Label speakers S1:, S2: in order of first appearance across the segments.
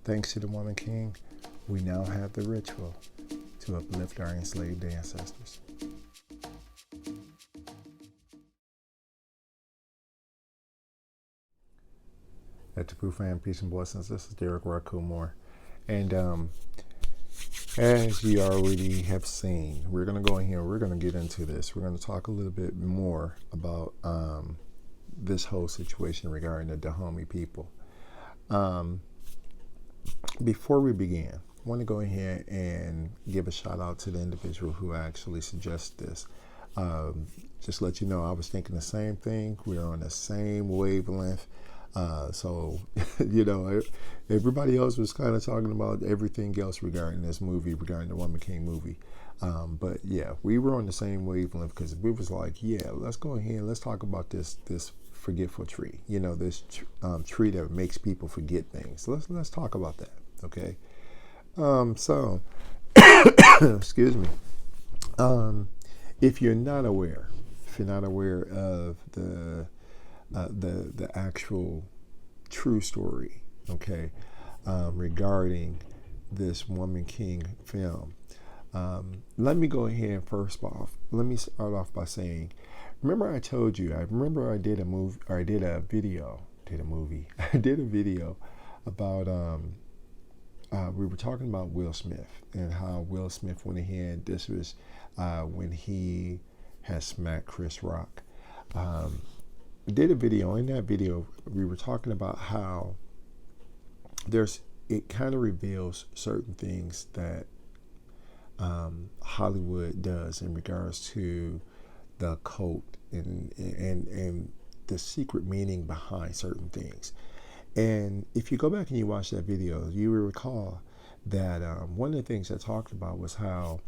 S1: Thanks to the Woman King, we now have the ritual to uplift our enslaved ancestors. Hetepu Fam, peace and blessings. This is Derric Rakumore. And as you already have seen, we're going to go in here, we're going to get into this. We're going to talk a little bit more about this whole situation regarding the Dahomey people. Before we begin, I want to go ahead and give a shout out to the individual who actually suggested this. Just let you know, I was thinking the same thing. We're on the same wavelength. So, everybody else was kind of talking about everything else regarding this movie, regarding the Woman King movie. But yeah, we were on the same wavelength because we was like, yeah, let's go ahead and let's talk about this forgetful tree. This tree that makes people forget things. Let's talk about that. Okay. So, excuse me. If you're not aware of the actual true story, okay, regarding this Woman King film, let me go ahead and let me start off by saying, remember I told you, I did a video about, we were talking about Will Smith and how Will Smith went ahead, this was when he had smacked Chris Rock. Did a video. In that video, we were talking about how it kind of reveals certain things that Hollywood does in regards to the cult and the secret meaning behind certain things. And if you go back and you watch that video, you will recall that one of the things I talked about was how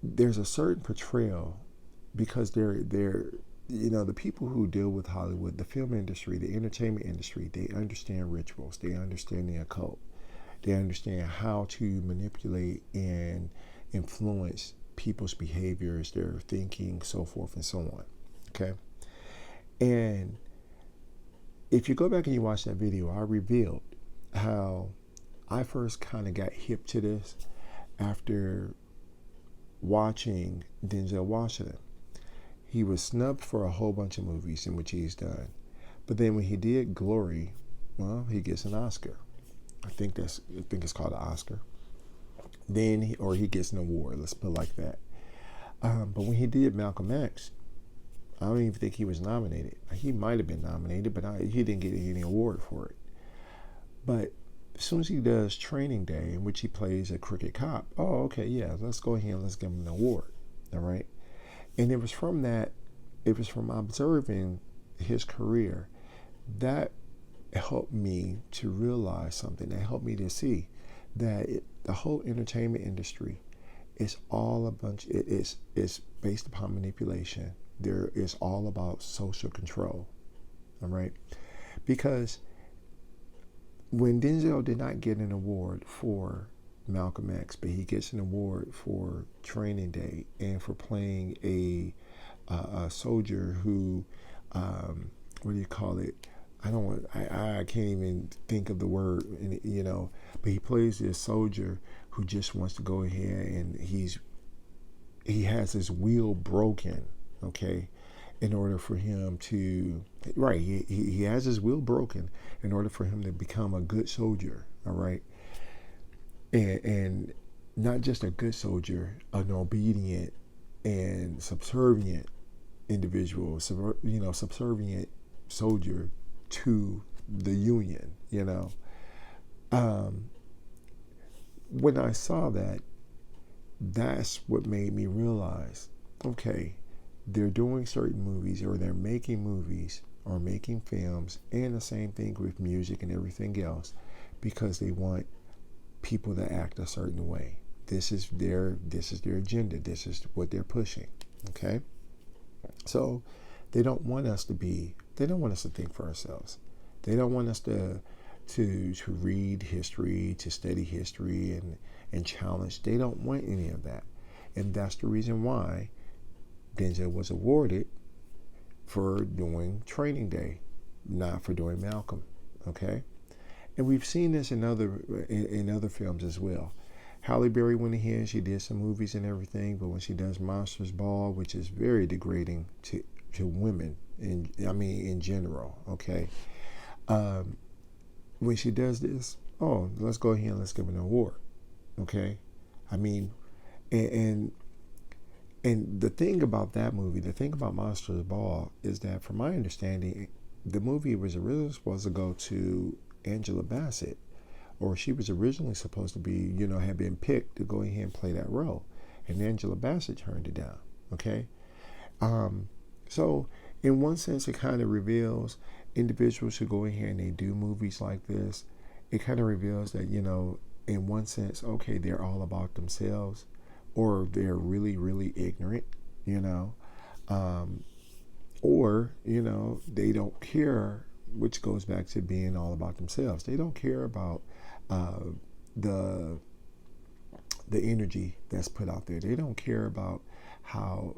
S1: there's a certain portrayal, because they're the people who deal with Hollywood, the film industry, the entertainment industry, they understand rituals, they understand the occult, they understand how to manipulate and influence people's behaviors, their thinking, so forth and so on. Okay. And if you go back and you watch that video, I revealed how I first kind of got hip to this after watching Denzel Washington. He was snubbed for a whole bunch of movies in which he's done. But then when he did Glory, well, he gets an Oscar. I think it's called an Oscar. Then he gets an award, let's put it like that. But when he did Malcolm X, I don't even think he was nominated. He might have been nominated, but he didn't get any award for it. But as soon as he does Training Day, in which he plays a crooked cop, oh, okay, yeah, let's go ahead and let's give him an award. All right. And it was from observing his career that helped me to realize something. That helped me to see that the whole entertainment industry is it's based upon manipulation. There is all about social control. All right. Because when Denzel did not get an award for Malcolm X, but he gets an award for Training Day and for playing a soldier who, what do you call it? I can't even think of the word, but he plays this soldier who just wants to go ahead and he has his will broken, okay, in order for him to, right, he has his will broken in order for him to become a good soldier, all right? And not just a good soldier, an obedient and subservient individual, subservient soldier to the Union, When I saw that, that's what made me realize, okay, they're doing certain movies, or they're making movies or making films, and the same thing with music and everything else, because they want people to act a certain way. This is their agenda. This is what they're pushing. Okay. So they don't want us to think for ourselves. They don't want us to read history, to study history and challenge. They don't want any of that. And that's the reason why Denzel was awarded for doing Training Day, not for doing Malcolm. Okay. And we've seen this in other films as well. Halle Berry went ahead, she did some movies and everything, but when she does Monsters Ball, which is very degrading to women, in general, okay? When she does this, oh, let's go ahead and let's give her an award, okay? I mean, and the thing about that movie, the thing about Monsters Ball, is that from my understanding, the movie was originally supposed to go to Angela Bassett, or she was originally supposed to be, had been picked to go ahead and play that role, and Angela Bassett turned it down, okay? So in one sense, it kind of reveals individuals who go ahead and they do movies like this. It kind of reveals that, in one sense, okay, they're all about themselves, or they're really, really ignorant, or, they don't care, which goes back to being all about themselves. They don't care about the energy that's put out there. They don't care about how,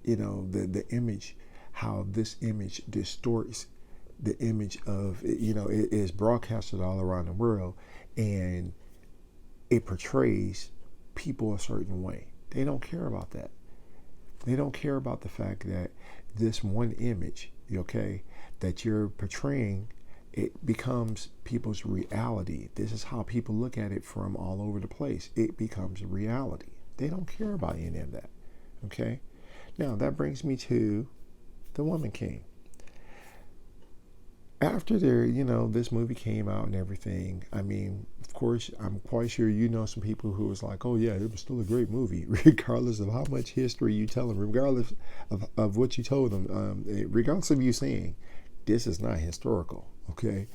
S1: the image, how this image distorts the image of, it is broadcasted all around the world, and it portrays people a certain way. They don't care about that. They don't care about the fact that this one image, okay, that you're portraying, it becomes people's reality. This is how people look at it from all over the place. It becomes reality. They don't care about any of that, okay? Now, that brings me to the Woman King. After this movie came out and everything, I mean, of course, I'm quite sure some people who was like, oh yeah, it was still a great movie, regardless of how much history you tell them, regardless of what you told them, regardless of you saying, this is not historical, okay?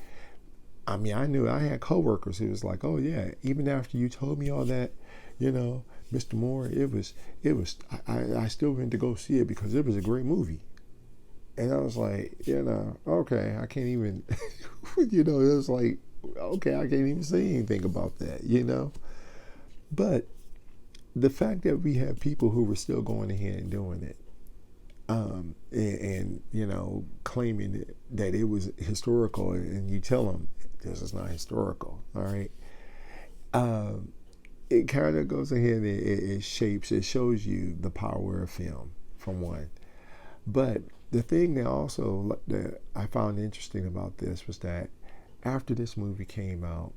S1: I mean, I had coworkers who was like, oh yeah, even after you told me all that, Mr. Moore, I still went to go see it because it was a great movie. And I was like, okay, I can't even, it was like, okay, I can't even say anything about that, But the fact that we have people who were still going ahead and doing it, and claiming that it was historical, and you tell them this is not historical, all right? It kind of goes ahead and it shows you the power of film, from one. But the thing that I found interesting about this was that after this movie came out,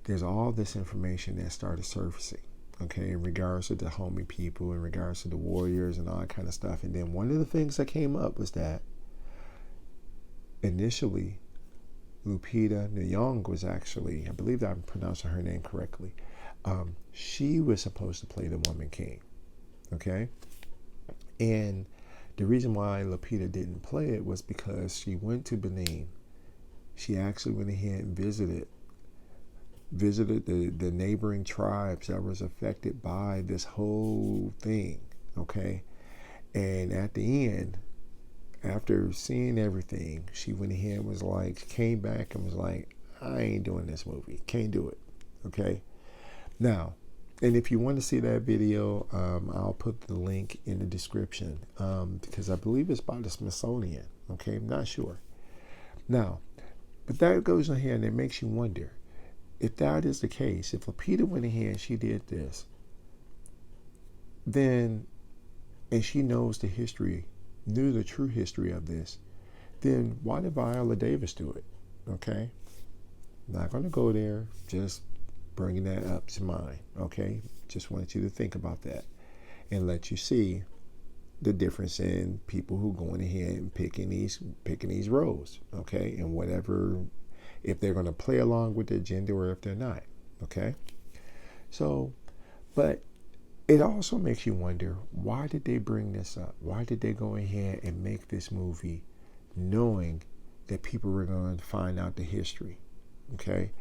S1: there's all this information that started surfacing, okay, in regards to the Dahomey people, in regards to the warriors and all that kind of stuff. And then one of the things that came up was that initially Lupita Nyong'o was actually, I believe that I'm pronouncing her name correctly, she was supposed to play the Woman King, okay? And the reason why Lupita didn't play it was because she went to Benin. She actually went ahead and visited the neighboring tribes that was affected by this whole thing, okay? And at the end, after seeing everything, she went ahead and was like, came back and was like, I ain't doing this movie. Can't do it, okay? Now, and if you want to see that video, I'll put the link in the description, because I believe it's by the Smithsonian, okay? I'm not sure. Now, but that goes ahead and it makes you wonder, if that is the case, if Lupita went ahead and she did this, then, and she knows the history, knew the true history of this, then why did Viola Davis do it, okay? Not going to go there, just bringing that up to mind, okay? Just wanted you to think about that and let you see the difference in people who going ahead and picking these roles, okay? And whatever, if they're going to play along with the agenda or if they're not, okay? So, but it also makes you wonder, why did they bring this up? Why did they go ahead and make this movie knowing that people were going to find out the history, okay?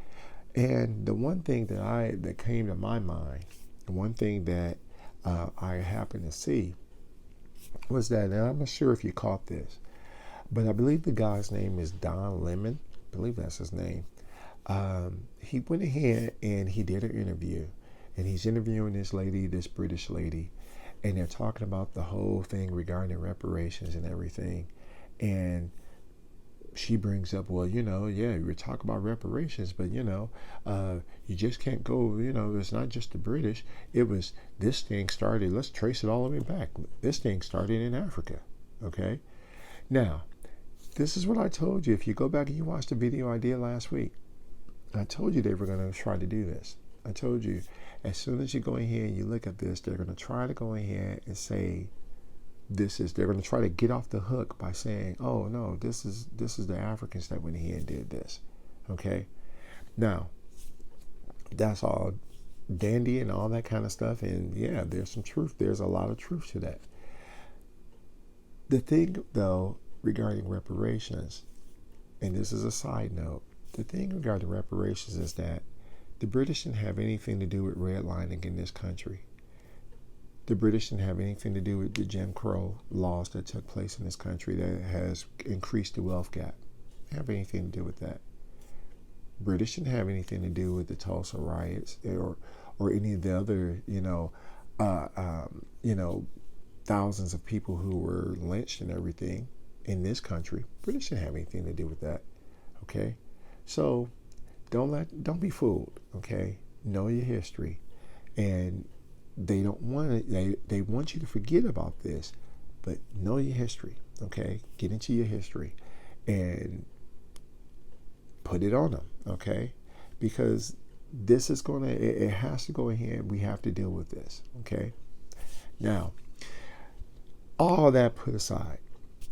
S1: And the one thing that came to my mind, the one thing that I happened to see was that, and I'm not sure if you caught this, but I believe the guy's name is Don Lemon. I believe that's his name. He went ahead and he did an interview, and he's interviewing this lady, this British lady, and they're talking about the whole thing regarding reparations and everything. And she brings up, well, yeah, we talk about reparations, but you just can't go, it's not just the British. It was, this thing started, let's trace it all the way back. This thing started in Africa. Okay. Now, this is what I told you. If you go back and you watch the video I did last week, I told you they were going to try to do this. I told you, as soon as you go in here and you look at this, they're going to try to go in here and say, they're going to try to get off the hook by saying, oh no, this is the Africans that went here and did this. Okay. Now, that's all dandy and all that kind of stuff. And yeah, there's some truth. There's a lot of truth to that. The thing, though, regarding reparations, and this is a side note, the thing regarding reparations is that the British didn't have anything to do with redlining in this country. The British didn't have anything to do with the Jim Crow laws that took place in this country that has increased the wealth gap. They didn't have anything to do with that. British didn't have anything to do with the Tulsa riots or any of the other, thousands of people who were lynched and everything in this country. British didn't have anything to do with that. Okay, so don't be fooled. Okay, know your history, and they don't want it. They want you to forget about this, but know your history. Okay, get into your history and put it on them. Okay, because this is it has to go ahead. We have to deal with this. Okay, now all that put aside.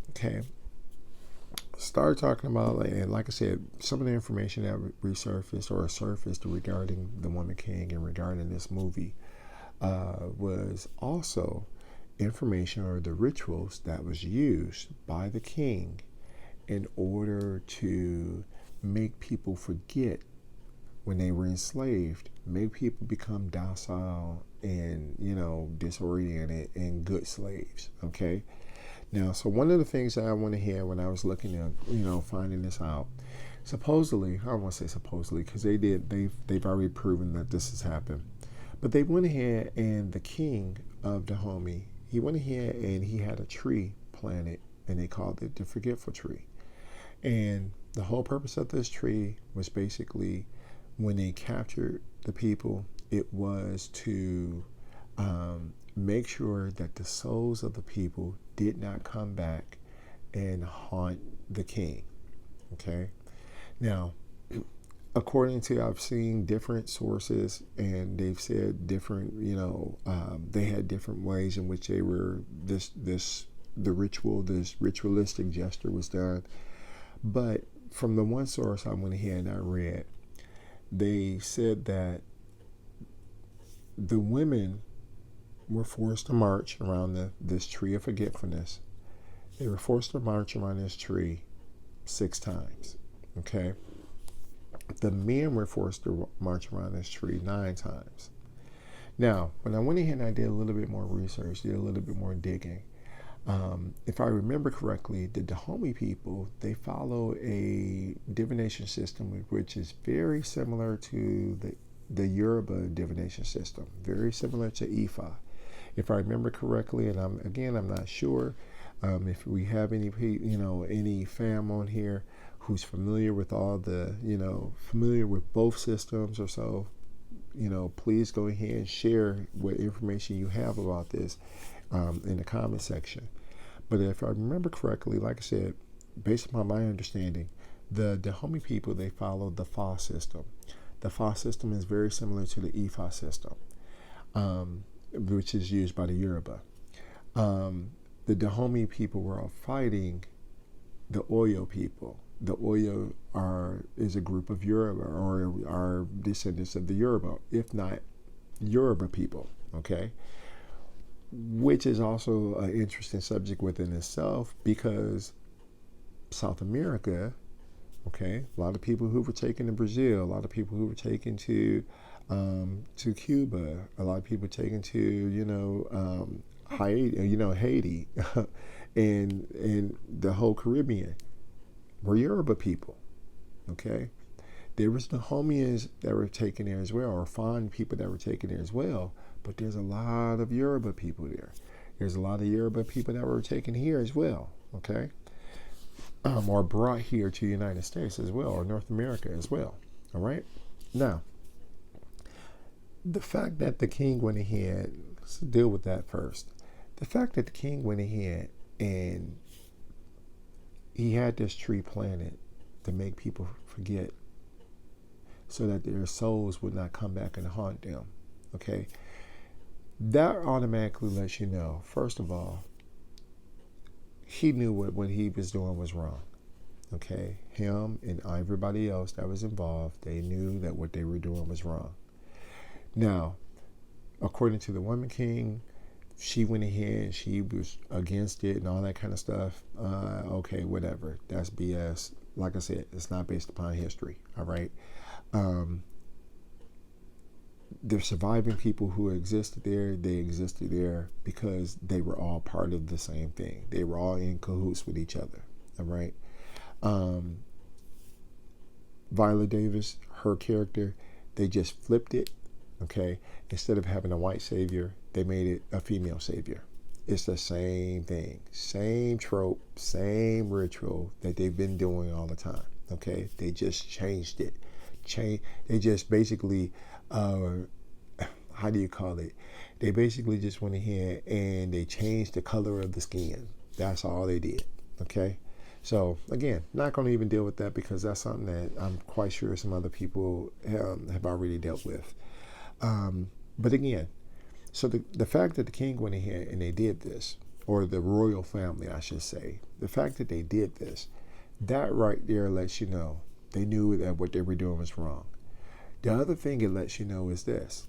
S1: Okay, start talking about, and like I said, some of the information that resurfaced or surfaced regarding the Woman King and regarding this movie was also information or the rituals that was used by the king in order to make people forget when they were enslaved, make people become docile and, disoriented and good slaves. Okay. Now, so one of the things that I want to hear when I was looking at, finding this out, supposedly, I don't want to say supposedly, because they've already proven that this has happened, but they went ahead and the king of Dahomey, he went ahead and he had a tree planted and they called it the Forgetful Tree. And the whole purpose of this tree was basically when they captured the people, it was to make sure that the souls of the people did not come back and haunt the king. Okay. Now, according to, I've seen different sources and they've said different, they had different ways in which they were, this ritualistic gesture was done. But from the one source I went ahead and I read, they said that the women were forced to march around this tree of forgetfulness. They were forced to march around this tree 6 times. Okay. The men were forced to march around this tree 9 times. Now, when I went ahead and I did a little bit more research, did a little bit more digging, if I remember correctly, the Dahomey people, they follow a divination system which is very similar to the Yoruba divination system, very similar to Ifa. If I remember correctly, and I'm not sure if we have any fam on here who's familiar with all the, familiar with both systems or so, please go ahead and share what information you have about this in the comment section. But if I remember correctly, like I said, based upon my understanding, the Dahomey people, they follow the Fa system. The Fa system is very similar to the Ifa system, which is used by the Yoruba. The Dahomey people were fighting the Oyo people. The Oyo is a group of Yoruba or are descendants of the Yoruba, if not Yoruba people. Okay. Which is also an interesting subject within itself because South America, okay, a lot of people who were taken to Brazil, a lot of people who were taken to Cuba, a lot of people taken to Haiti, and the whole Caribbean were Yoruba people. Okay, there was Dahomeans that were taken there as well, or Fan people that were taken there as well. But there's a lot of Yoruba people there. There's a lot of Yoruba people that were taken here as well. Okay. or brought here to the United States as well, or North America as well. All right. Now, the fact that the king went ahead, let's deal with that first. The fact that the king went ahead and he had this tree planted to make people forget so that their souls would not come back and haunt them. Okay. That automatically lets you know, first of all, he knew what he was doing was wrong. Okay. Him and everybody else that was involved, they knew that what they were doing was wrong. Now, according to the woman king, she went ahead, she was against it and all that kind of stuff. Okay, whatever. That's BS. Like I said, it's not based upon history. All right. The surviving people who existed there, they existed there because they were all part of the same thing. They were all in cahoots with each other. All right. Viola Davis, her character, they just flipped it. Okay. Instead of having a white savior, they made it a female savior. It's the same thing, same trope, same ritual that they've been doing all the time. Okay. They just changed it. They just basically, how do you call it? They basically just went ahead and they changed the color of the skin. That's all they did. Okay. So again, not going to even deal with that because that's something that I'm quite sure some other people have already dealt with. But again, so the fact that the king went ahead and they did this, or the royal family, I should say, the fact that they did this, that right there lets you know they knew that what they were doing was wrong. The other thing it lets you know is this.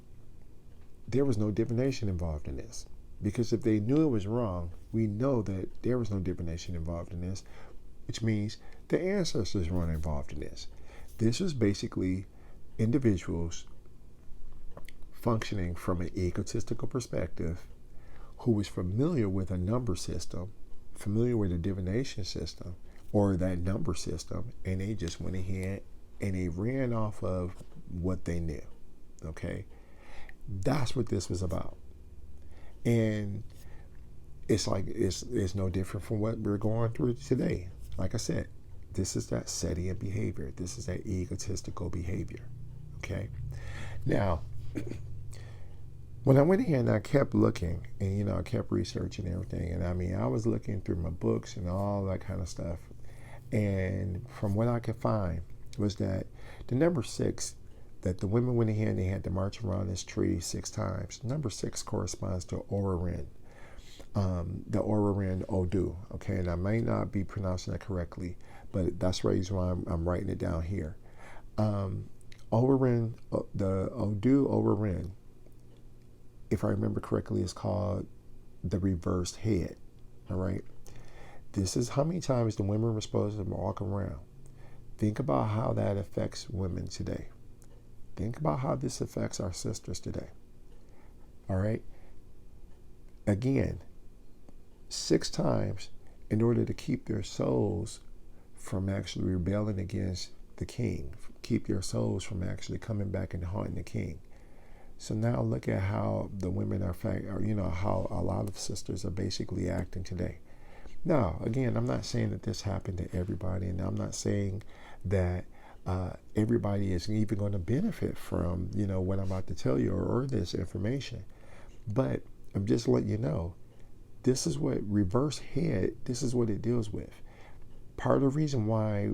S1: There was no divination involved in this. Because if they knew it was wrong, we know that there was no divination involved in this, which means the ancestors weren't involved in this. This was basically individuals functioning from an egotistical perspective who was familiar with a number system, familiar with a divination system, or that number system, and they just went ahead and they ran off of what they knew. Okay? That's what this was about. And it's like it's no different from what we're going through today. Like I said, this is that Setian behavior. This is that egotistical behavior. Okay? Now, when I went ahead and I kept looking and, I kept researching everything. And I was looking through my books and all that kind of stuff. And from what I could find was that the number 6, that the women went ahead and they had to march around this tree 6 times. Number 6 corresponds to Oraren, the Oraren Odu. Okay, and I may not be pronouncing that correctly, but that's the reason why I'm writing it down here. Oraren, the Odu Oraren, if I remember correctly, is called the reversed head. All right. This is how many times the women were supposed to walk around. Think about how that affects women today. Think about how this affects our sisters today. All right. Again, 6 times in order to keep their souls from actually rebelling against the king, keep their souls from actually coming back and haunting the king. So now look at how the women are, how a lot of sisters are basically acting today. Now, again, I'm not saying that this happened to everybody, and I'm not saying that everybody is even going to benefit from, what I'm about to tell you or this information. But I'm just letting you know, this is what reverse head, this is what it deals with. Part of the reason why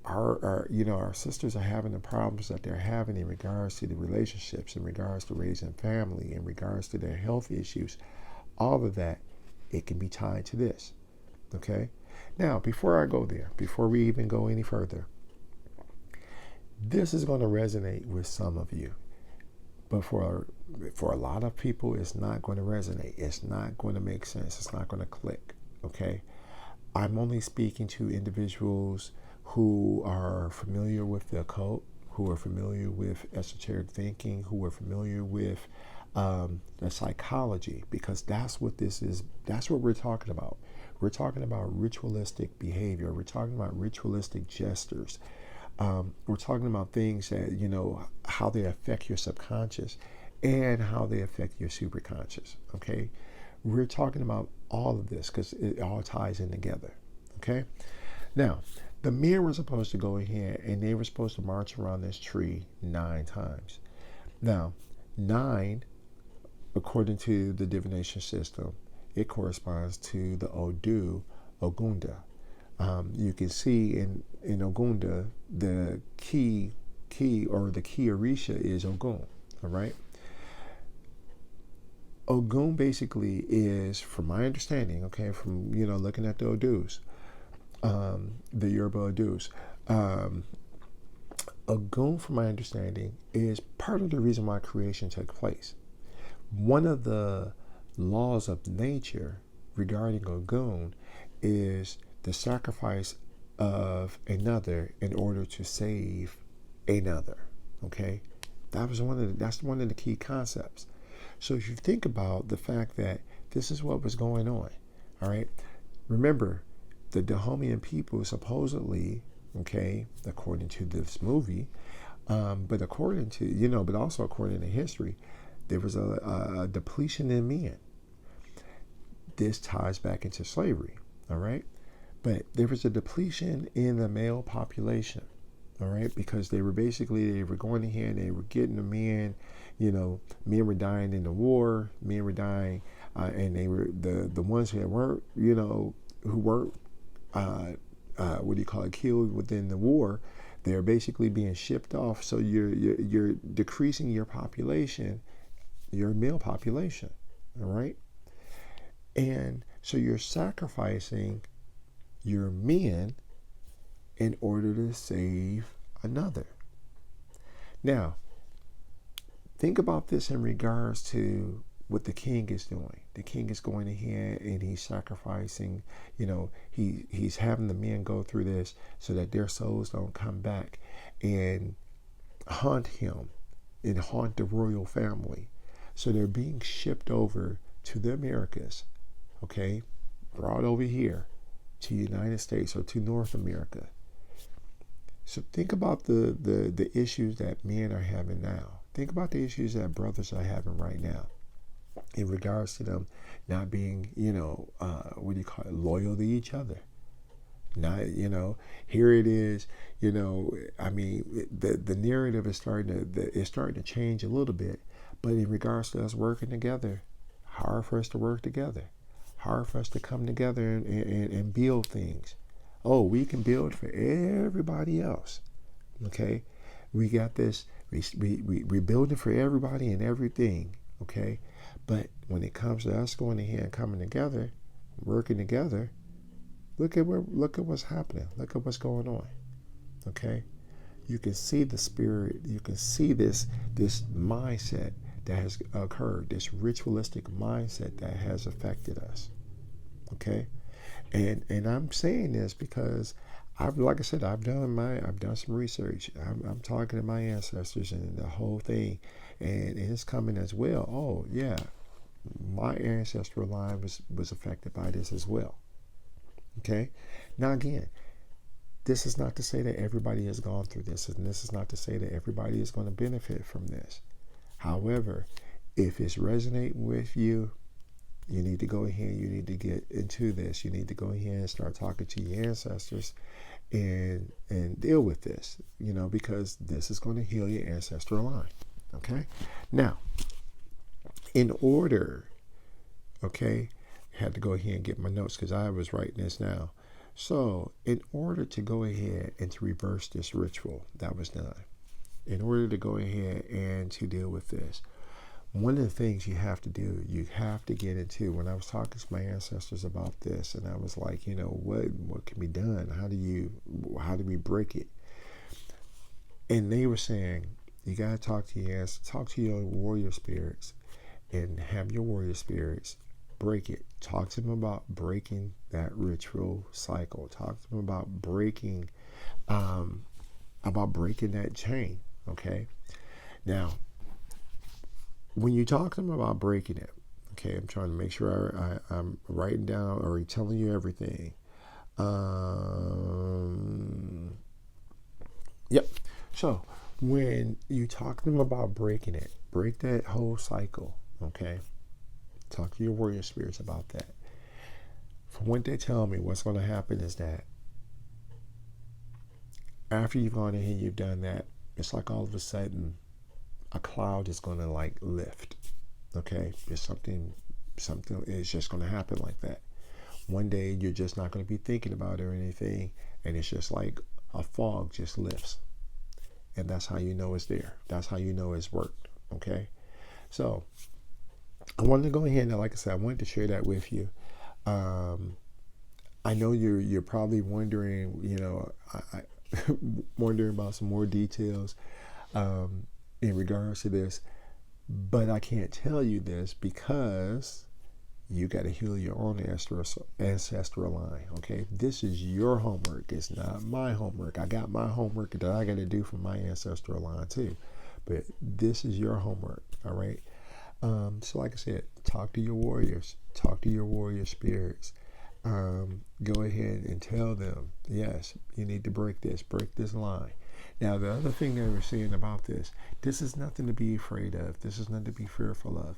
S1: our sisters are having the problems that they're having in regards to the relationships, in regards to raising family, in regards to their health issues, all of that, it can be tied to this. Okay? Now, before I go there, before we even go any further, this is going to resonate with some of you. But for a lot of people, it's not going to resonate. It's not going to make sense. It's not going to click. Okay? I'm only speaking to individuals who are familiar with the occult, who are familiar with esoteric thinking, who are familiar with the psychology, because that's what this is. That's what we're talking about. We're talking about ritualistic behavior. We're talking about ritualistic gestures. We're talking about things that, how they affect your subconscious and how they affect your superconscious. Okay. We're talking about all of this because it all ties in together. Okay. Now, the men were supposed to go ahead and they were supposed to march around this tree 9 times. Now, 9, according to the divination system, it corresponds to the Odu Ogunda. You can see in Ogunda, the key or the key Orisha is Ogun. All right. Ogun basically is, from my understanding, okay, from looking at the Odus, the Yoruba Odus, Ogun, from my understanding, is part of the reason why creation took place. One of the laws of nature regarding Ogun is the sacrifice of another in order to save another. Okay, that's one of the key concepts. So if you think about the fact that this is what was going on, all right, remember the Dahomey people supposedly, okay, according to this movie, but according to but also according to history, there was a depletion in men. This ties back into slavery, all right, but there was a depletion in the male population, all right, because they were going ahead, they were getting the men, men were dying in the war, men were dying, and they were the ones who weren't, who weren't, killed within the war, they're basically being shipped off. So you're decreasing your population, your male population, all right, and so you're sacrificing your men in order to save another. Now, think about this in regards to what the king is doing. The king is going ahead and he's sacrificing, he's having the men go through this so that their souls don't come back and haunt him and haunt the royal family. So they're being shipped over to the Americas, okay, brought over here to the United States or to North America. So think about the issues that men are having now. Think about the issues that brothers are having right now in regards to them not being, loyal to each other. Not, here it is, the narrative is starting to change a little bit, but in regards to us working together, hard for us to work together, hard for us to come together and build things. Oh, we can build for everybody else. Okay, we got this. We're building for everybody and everything. Okay, but when it comes to us going ahead and coming together, working together, look at what's happening. Look at what's going on. Okay, you can see the spirit. You can see this mindset that has occurred. This ritualistic mindset that has affected us. Okay. And I'm saying this because I've done some research. I'm talking to my ancestors and the whole thing, and it's coming as well. Oh yeah, my ancestral line was affected by this as well. Okay, now again, this is not to say that everybody has gone through this, and this is not to say that everybody is going to benefit from this. However, if it's resonating with you, you need to go ahead, you need to get into this. You need to go ahead and start talking to your ancestors and deal with this, because this is going to heal your ancestral line. Okay? Now, in order, okay, I had to go ahead and get my notes because I was writing this now. So, in order to go ahead and to reverse this ritual that was done, in order to go ahead and to deal with this, one of the things you have to do, you have to get into, when I was talking to my ancestors about this, and I was like, what can be done? How do we break it? And they were saying, you got to talk to your warrior spirits, and have your warrior spirits break it. Talk to them about breaking that ritual cycle. Talk to them about breaking that chain. Okay. Now, when you talk to them about breaking it, okay, I'm trying to make sure I'm writing down or telling you everything. Yep. So when you talk to them about breaking it, break that whole cycle, okay? Talk to your warrior spirits about that. From what they tell me, what's going to happen is that after you've gone in and you've done that, it's like all of a sudden a cloud is going to like lift. Okay, it's something is just going to happen like that. One day you're just not going to be thinking about it or anything, and it's just like a fog just lifts, and that's how you know it's there. That's how you know it's worked. Okay, so I wanted to go ahead and, like I said, I wanted to share that with you. I know you're probably wondering, I wondering about some more details in regards to this, but I can't tell you this because you got to heal your own ancestral line. Okay, this is your homework. It's not my homework. I got my homework that I got to do from my ancestral line too, but this is your homework. All right. So like I said, talk to your warriors, talk to your warrior spirits. Go ahead and tell them, yes, you need to break this line. Now, the other thing that we're saying about this is nothing to be afraid of. This is nothing to be fearful of.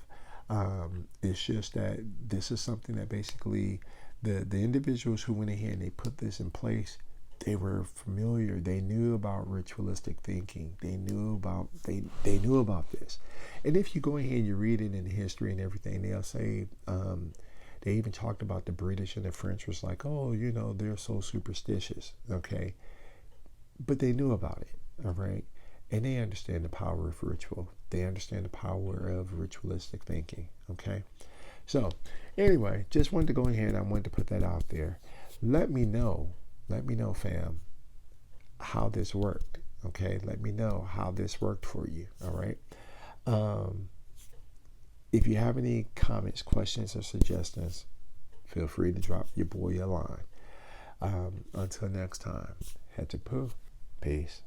S1: It's just that this is something that basically the individuals who went ahead and they put this in place, they were familiar. They knew about ritualistic thinking. They knew about this. And if you go ahead and you read it in history and everything, they'll say they even talked about the British and the French was like, oh, they're so superstitious. Okay, but they knew about it. All right, and they understand the power of ritual. They understand the power of ritualistic thinking. Okay, so anyway, just wanted to go ahead. I wanted to put that out there. Let me know, fam, how this worked. Okay, let me know how this worked for you. All right. If you have any comments, questions, or suggestions, feel free to drop your boy a line. Until next time, Hetepu, peace.